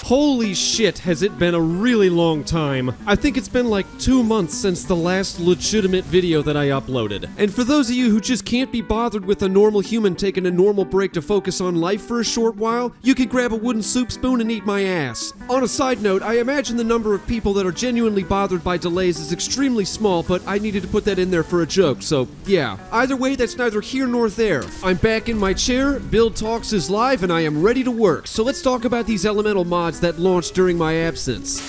Holy shit, has it been a really long time. I think it's been like 2 months since the last legitimate video that I uploaded. And for those of you who just can't be bothered with a normal human taking a normal break to focus on life for a short while, you can grab a wooden soup spoon and eat my ass. On a side note, I imagine the number of people that are genuinely bothered by delays is extremely small, but I needed to put that in there for a joke, so yeah. Either way, that's neither here nor there. I'm back in my chair, Build Talks is live, and I am ready to work. So let's talk about these elemental mods that launched during my absence.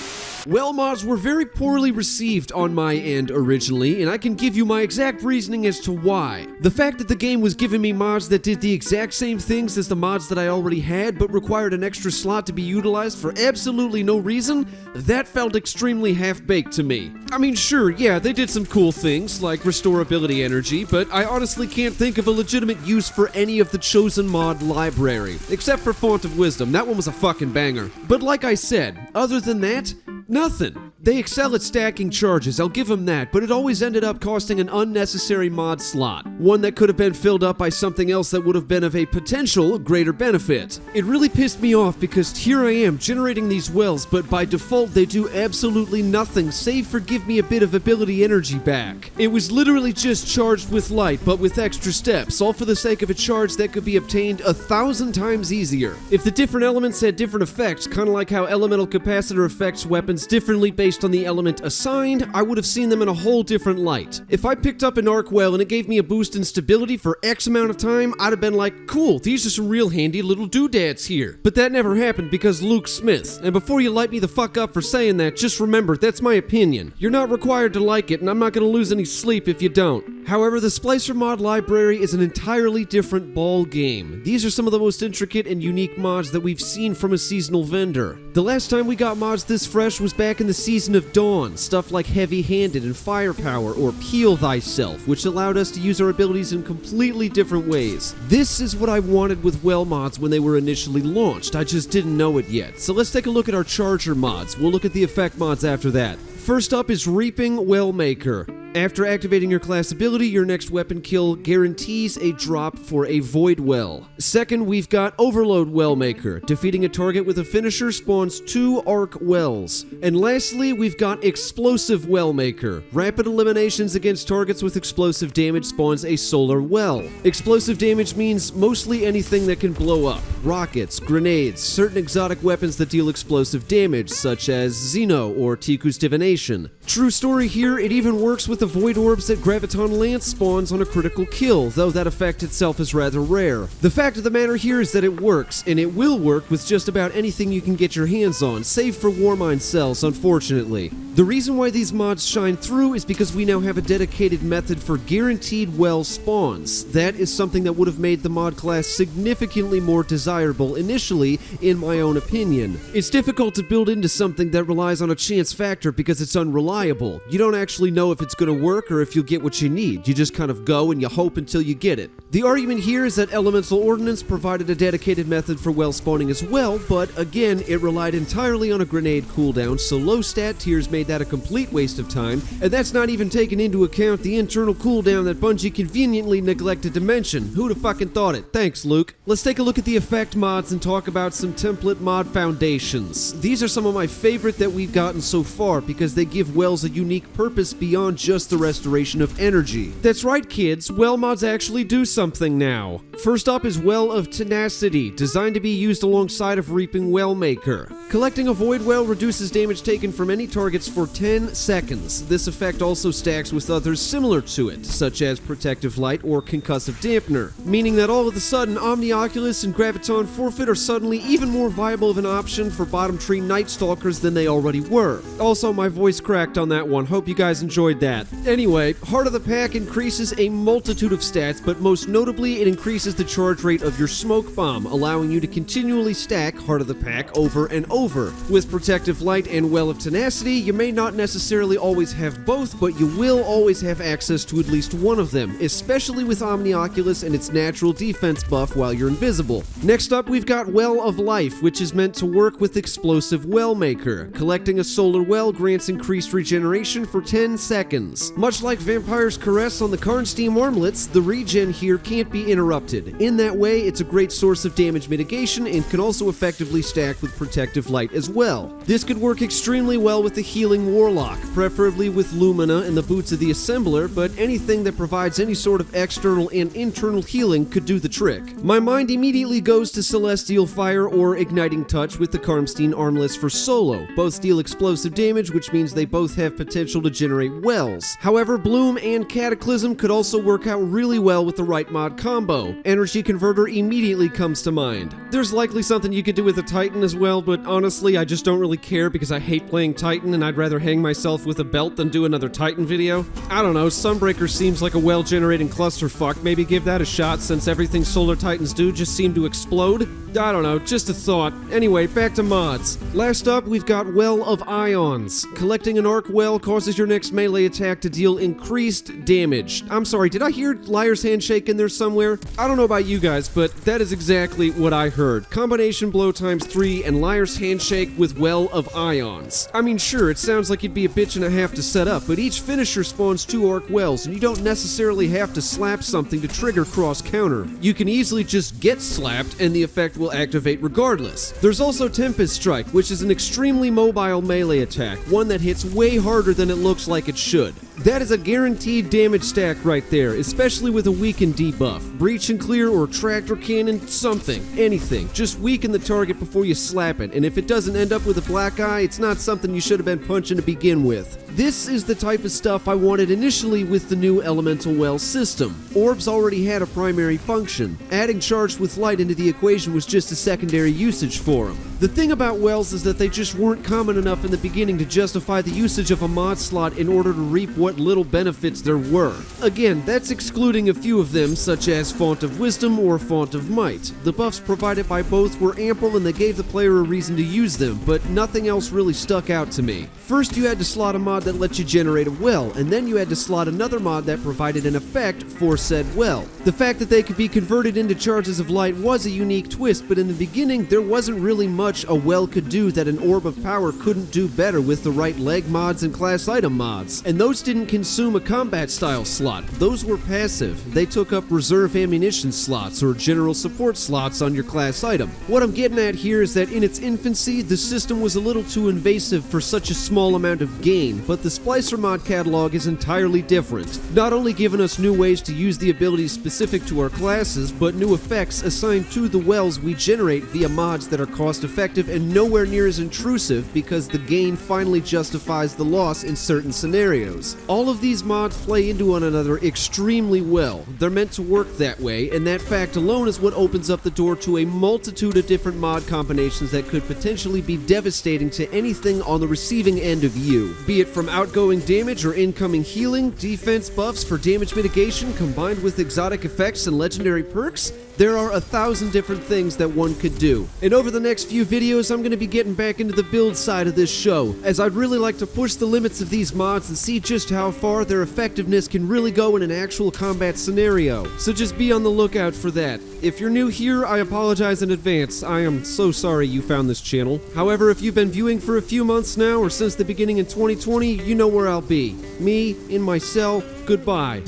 Well, mods were very poorly received on my end originally, and I can give you my exact reasoning as to why. The fact that the game was giving me mods that did the exact same things as the mods that I already had, but required an extra slot to be utilized for absolutely no reason, that felt extremely half-baked to me. I mean, sure, yeah, they did some cool things, like restore ability energy, but I honestly can't think of a legitimate use for any of the chosen mod library, except for Font of Wisdom. That one was a fucking banger. But like I said, other than that, nothing. They excel at stacking charges, I'll give them that, but it always ended up costing an unnecessary mod slot. One that could have been filled up by something else that would have been of a potential greater benefit. It really pissed me off because here I am generating these wells, but by default they do absolutely nothing save for give me a bit of ability energy back. It was literally just charged with light, but with extra steps, all for the sake of a charge that could be obtained 1,000 times easier. If the different elements had different effects, kinda like how elemental capacitor affects weapons differently based on the element assigned, I would have seen them in a whole different light. If I picked up an arc well and it gave me a boost in stability for X amount of time, I'd have been like, cool, these are some real handy little doodads here. But that never happened because Luke Smith. And before you light me the fuck up for saying that, just remember, that's my opinion. You're not required to like it, and I'm not gonna lose any sleep if you don't. However, the Splicer mod library is an entirely different ball game. These are some of the most intricate and unique mods that we've seen from a seasonal vendor. The last time we got mods this fresh was back in the Season of Dawn, stuff like Heavy-Handed and Firepower or Peel Thyself, which allowed us to use our abilities in completely different ways. This is what I wanted with well mods when they were initially launched, I just didn't know it yet. So let's take a look at our Charger mods. We'll look at the effect mods after that. First up is Reaping Wellmaker. After activating your class ability, your next weapon kill guarantees a drop for a Void Well. Second, we've got Overload Wellmaker. Defeating a target with a finisher spawns 2 Arc Wells. And lastly, we've got Explosive Wellmaker. Rapid eliminations against targets with explosive damage spawns a Solar Well. Explosive damage means mostly anything that can blow up. Rockets, grenades, certain exotic weapons that deal explosive damage, such as Xeno or Tiku's Divination. True story here, it even works with the Void Orbs that Graviton Lance spawns on a critical kill, though that effect itself is rather rare. The fact of the matter here is that it works, and it will work with just about anything you can get your hands on, save for Warmind cells, unfortunately. The reason why these mods shine through is because we now have a dedicated method for guaranteed well spawns. That is something that would have made the mod class significantly more desirable initially, in my own opinion. It's difficult to build into something that relies on a chance factor because it's unreliable. You don't actually know if it's going to work or if you'll get what you need. You just kind of go and you hope until you get it. The argument here is that Elemental Ordnance provided a dedicated method for well spawning as well, but again, it relied entirely on a grenade cooldown, so low stat tiers made that a complete waste of time, and that's not even taking into account the internal cooldown that Bungie conveniently neglected to mention. Who'd have fucking thought it? Thanks, Luke. Let's take a look at the effect mods and talk about some template mod foundations. These are some of my favorite that we've gotten so far because they give wells a unique purpose beyond just the restoration of energy. That's right, kids, well mods actually do something now. First up is Well of Tenacity, designed to be used alongside of Reaping Wellmaker. Collecting a Void Well reduces damage taken from any targets for 10 seconds. This effect also stacks with others similar to it, such as Protective Light or Concussive Dampener, meaning that all of a sudden Omnioculus and Graviton Forfeit are suddenly even more viable of an option for bottom tree Night Stalkers than they already were. Also, my voice cracked on that one, hope you guys enjoyed that. Anyway, Heart of the Pack increases a multitude of stats, but most notably it increases the charge rate of your Smoke Bomb, allowing you to continually stack Heart of the Pack over and over. With Protective Light and Well of Tenacity, you may not necessarily always have both, but you will always have access to at least one of them, especially with Omnioculus and its natural defense buff while you're invisible. Next up, we've got Well of Life, which is meant to work with Explosive Wellmaker. Collecting a Solar Well grants increased regeneration for 10 seconds. Much like Vampire's Caress on the Karnstein Armlets, the regen here can't be interrupted. In that way, it's a great source of damage mitigation and can also effectively stack with Protective regenerative light as well. This could work extremely well with the healing warlock, preferably with Lumina and the boots of the assembler, but anything that provides any sort of external and internal healing could do the trick. My mind immediately goes to Celestial Fire or Igniting Touch with the Karmstein Armless for solo. Both deal explosive damage, which means they both have potential to generate wells. However, Bloom and Cataclysm could also work out really well with the right mod combo. Energy Converter immediately comes to mind. There's likely something you could do with a Titan as well, but honestly, I just don't really care because I hate playing Titan and I'd rather hang myself with a belt than do another Titan video. I don't know, Sunbreaker seems like a well-generating clusterfuck. Maybe give that a shot since everything Solar Titans do just seem to explode. I don't know, just a thought. Anyway, back to mods. Last up, we've got Well of Ions. Collecting an Arc Well causes your next melee attack to deal increased damage. I'm sorry, did I hear Liar's Handshake in there somewhere? I don't know about you guys, but that is exactly what I heard. Combination blow times 3 and Liar's Handshake with Well of Ions. I mean, sure, it sounds like you'd be a bitch and a half to set up, but each finisher spawns 2 Arc Wells, and you don't necessarily have to slap something to trigger cross-counter. You can easily just get slapped, and the effect will activate regardless. There's also Tempest Strike, which is an extremely mobile melee attack, one that hits way harder than it looks like it should. That is a guaranteed damage stack right there, especially with a weaken debuff. Breach and Clear or Tractor Cannon, something, anything. Just weaken the target before you slap it, and if it doesn't end up with a black eye, it's not something you should have been punching to begin with. This is the type of stuff I wanted initially with the new Elemental Well system. Orbs already had a primary function. Adding Charged with Light into the equation was just a secondary usage for them. The thing about wells is that they just weren't common enough in the beginning to justify the usage of a mod slot in order to reap what little benefits there were. Again, that's excluding a few of them, such as Font of Wisdom or Font of Might. The buffs provided by both were ample and they gave the player a reason to use them, but nothing else really stuck out to me. First, you had to slot a mod that let you generate a well, and then you had to slot another mod that provided an effect for said well. The fact that they could be converted into charges of light was a unique twist, but in the beginning, there wasn't really much a well could do that an Orb of Power couldn't do better with the right leg mods and class item mods. And those didn't consume a combat style slot. Those were passive. They took up reserve ammunition slots or general support slots on your class item. What I'm getting at here is that in its infancy, the system was a little too invasive for such a small amount of gain, but the Splicer mod catalog is entirely different. Not only giving us new ways to use the abilities specific to our classes, but new effects assigned to the wells we generate via mods that are cost effective and nowhere near as intrusive because the gain finally justifies the loss in certain scenarios. All of these mods play into one another extremely well. They're meant to work that way, and that fact alone is what opens up the door to a multitude of different mod combinations that could potentially be devastating to anything on the receiving end of you. Be it from outgoing damage or incoming healing, defense buffs for damage mitigation combined with exotic effects and legendary perks, there are 1,000 different things that one could do. And over the next few videos, I'm going to be getting back into the build side of this show, as I'd really like to push the limits of these mods and see just how far their effectiveness can really go in an actual combat scenario. So just be on the lookout for that. If you're new here, I apologize in advance. I am so sorry you found this channel. However, if you've been viewing for a few months now, or since the beginning in 2020, you know where I'll be. Me, in my cell, goodbye.